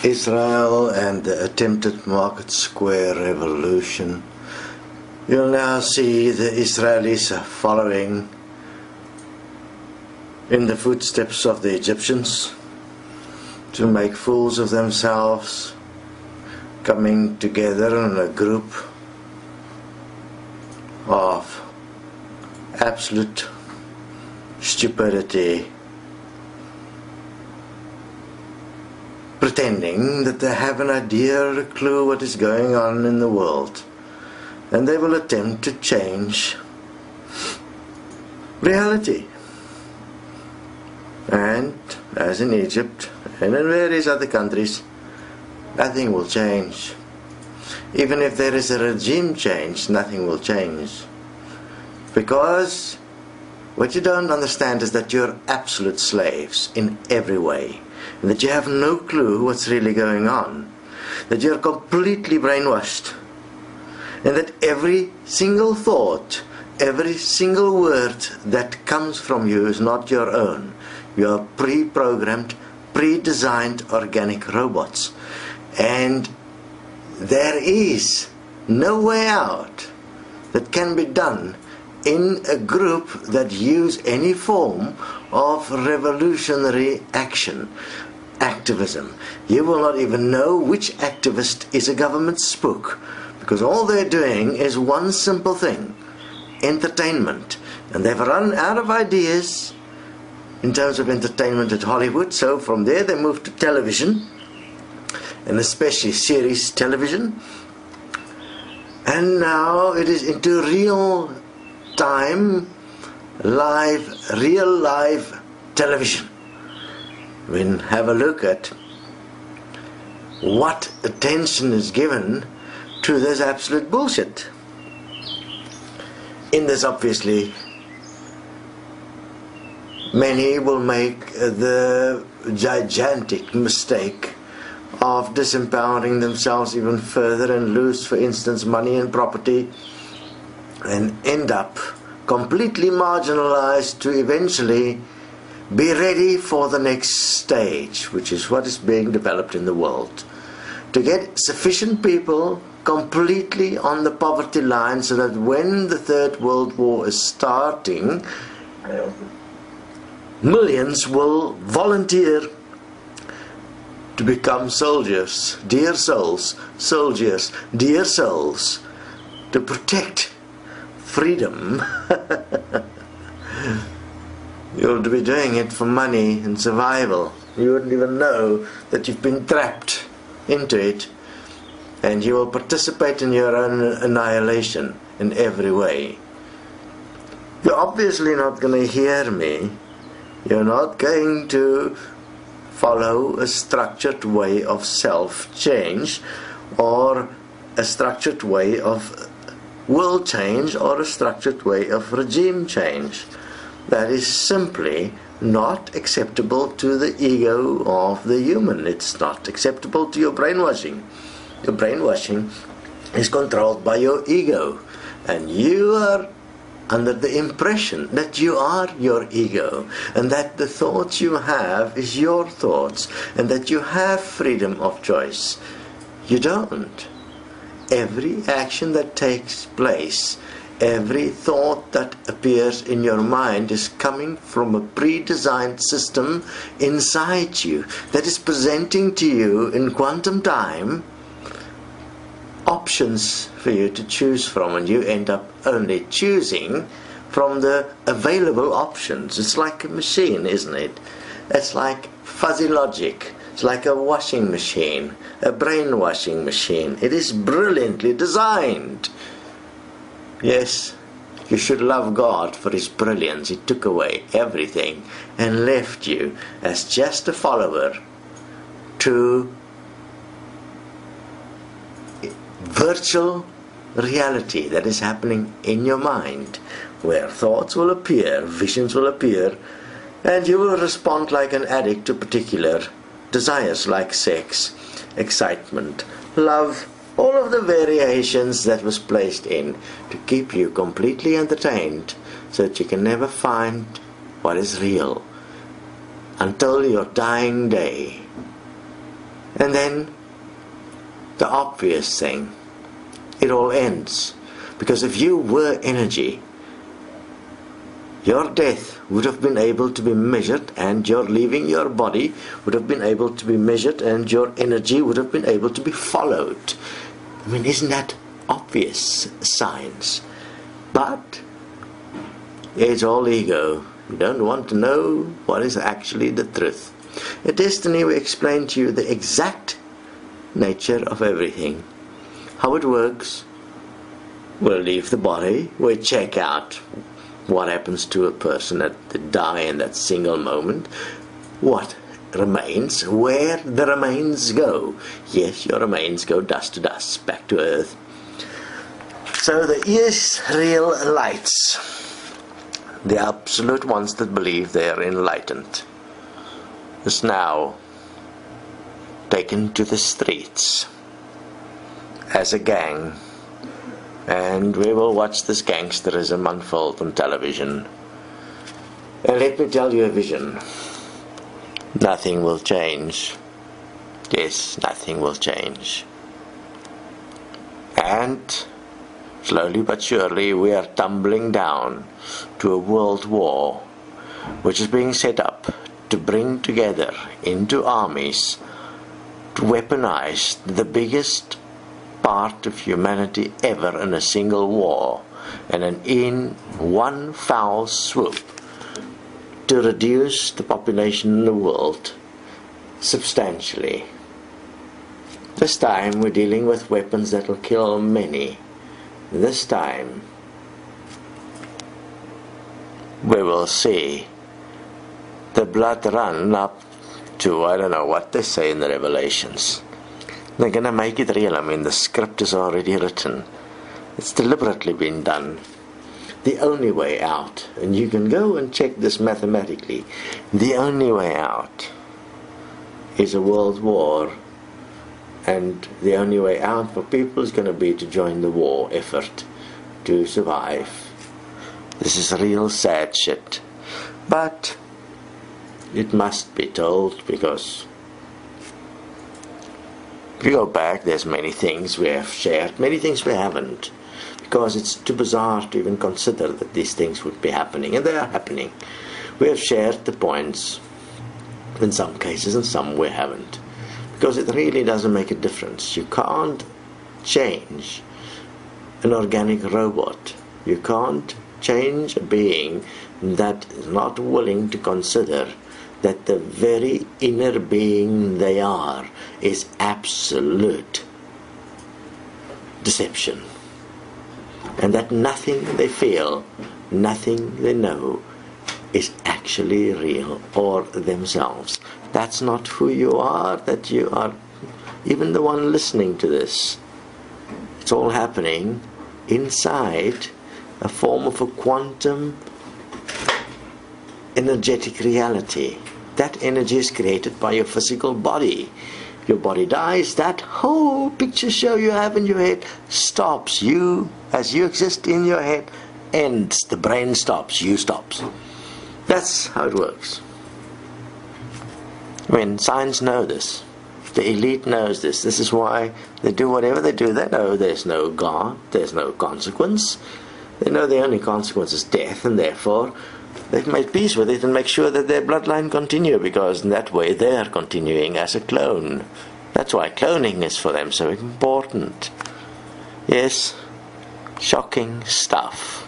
Israel and the attempted Market Square revolution. You'll now see the Israelis following in the footsteps of the Egyptians to make fools of themselves, coming together in a group of absolute stupidity, pretending that they have an idea or a clue what is going on in the world, and they will attempt to change reality. And as in Egypt and in various other countries, nothing will change. Even if there is a regime change, nothing will change, because what you don't understand is that you're absolute slaves in every way, and that you have no clue what's really going on, that you're completely brainwashed, and that every single thought, every single word that comes from you is not your own. You are pre-programmed, pre-designed organic robots, and there is no way out that can be done in a group that use any form of revolutionary action, activism. You will not even know which activist is a government spook, because all they're doing is one simple thing: entertainment. And they've run out of ideas in terms of entertainment at Hollywood, so from there they moved to television, and especially series television, and now it is into real time, real live television. We have a look at what attention is given to this absolute bullshit. In this, obviously, many will make the gigantic mistake of disempowering themselves even further and lose, for instance, money and property, and end up completely marginalized to eventually be ready for the next stage, which is what is being developed in the world. To get sufficient people completely on the poverty line so that when the Third World War is starting, millions will volunteer to become soldiers, dear souls, soldiers, dear souls, to protect freedom. You'll be doing it for money and survival. You wouldn't even know that you've been trapped into it, and you will participate in your own annihilation in every way. You're obviously not going to hear me. You're not going to follow a structured way of self-change, or a structured way of world change, or a structured way of regime change. That is simply not acceptable to the ego of the human. It's not acceptable to your brainwashing. Your brainwashing is controlled by your ego, and you are under the impression that you are your ego, and that the thoughts you have is your thoughts, and that you have freedom of choice. You don't. Every action that takes place, every thought that appears in your mind is coming from a pre-designed system inside you that is presenting to you in quantum time options for you to choose from, and you end up only choosing from the available options. It's like a machine, isn't it? It's like fuzzy logic. It's like a washing machine, a brainwashing machine. It is brilliantly designed. Yes, you should love God for His brilliance. He took away everything and left you as just a follower to virtual reality that is happening in your mind, where thoughts will appear, visions will appear, and you will respond like an addict to particular desires like sex, excitement, love, all of the variations that was placed in to keep you completely entertained, so that you can never find what is real until your dying day. And then the obvious thing, it all ends. Because if you were energy, your death would have been able to be measured, and your leaving your body would have been able to be measured, and your energy would have been able to be followed. I mean, isn't that obvious science? But it's all ego. You don't want to know what is actually the truth. At Destiny, we explain to you the exact nature of everything, how it works. We'll leave the body, we check out what happens to a person at the die in that single moment, what remains, where the remains go. Yes, your remains go dust to dust, back to earth. So the Israelites, the absolute ones that believe they are enlightened, is now taken to the streets as a gang, and we will watch this gangsterism unfold on television. And let me tell you a vision. Nothing will change. Yes, nothing will change. And slowly but surely we are tumbling down to a world war, which is being set up to bring together into armies, to weaponize the biggest part of humanity ever in a single war, and in one foul swoop to reduce the population in the world substantially. This time we're dealing with weapons that will kill many. This time we will see the blood run up to, I don't know what they say in the Revelations. They're going to make it real. I mean, the script is already written. It's deliberately been done. The only way out, and you can go and check this mathematically, the only way out is a world war. And the only way out for people is going to be to join the war effort to survive. This is real sad shit. But it must be told, because if you go back, there's many things we have shared, many things we haven't, because it's too bizarre to even consider that these things would be happening, and they are happening. We have shared the points in some cases, and some we haven't, because it really doesn't make a difference. You can't change an organic robot. You can't change a being that is not willing to consider that the very inner being they are is absolute deception, and that nothing they feel, nothing they know is actually real or themselves. That's not who you are, that you are even the one listening to this. It's all happening inside a form of a quantum energetic reality. That energy is created by your physical body. Your body dies, that whole picture show you have in your head stops. You, as you exist in your head, ends. The brain stops, you stops. That's how it works. I mean, science knows this. The elite knows this. This is why they do whatever they do. They know there's no God, there's no consequence. They know the only consequence is death, and therefore they've made peace with it and make sure that their bloodline continue, because in that way they are continuing as a clone. That's why cloning is for them so important. Yes, shocking stuff.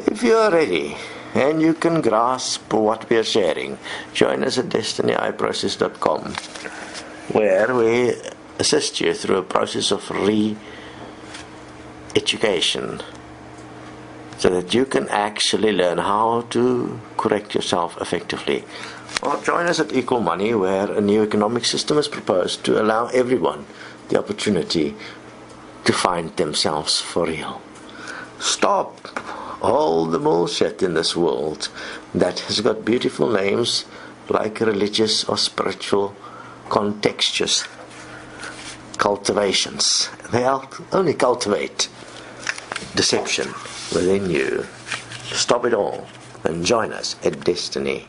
If you are ready and you can grasp what we are sharing, join us at DesteniProductions.com, where we assist you through a process of re-education, so that you can actually learn how to correct yourself effectively. Or join us at Equal Money, where a new economic system is proposed to allow everyone the opportunity to find themselves for real. Stop all the bullshit in this world that has got beautiful names like religious or spiritual contextuous cultivations. They only cultivate deception within you. Stop it all and join us at Desteni.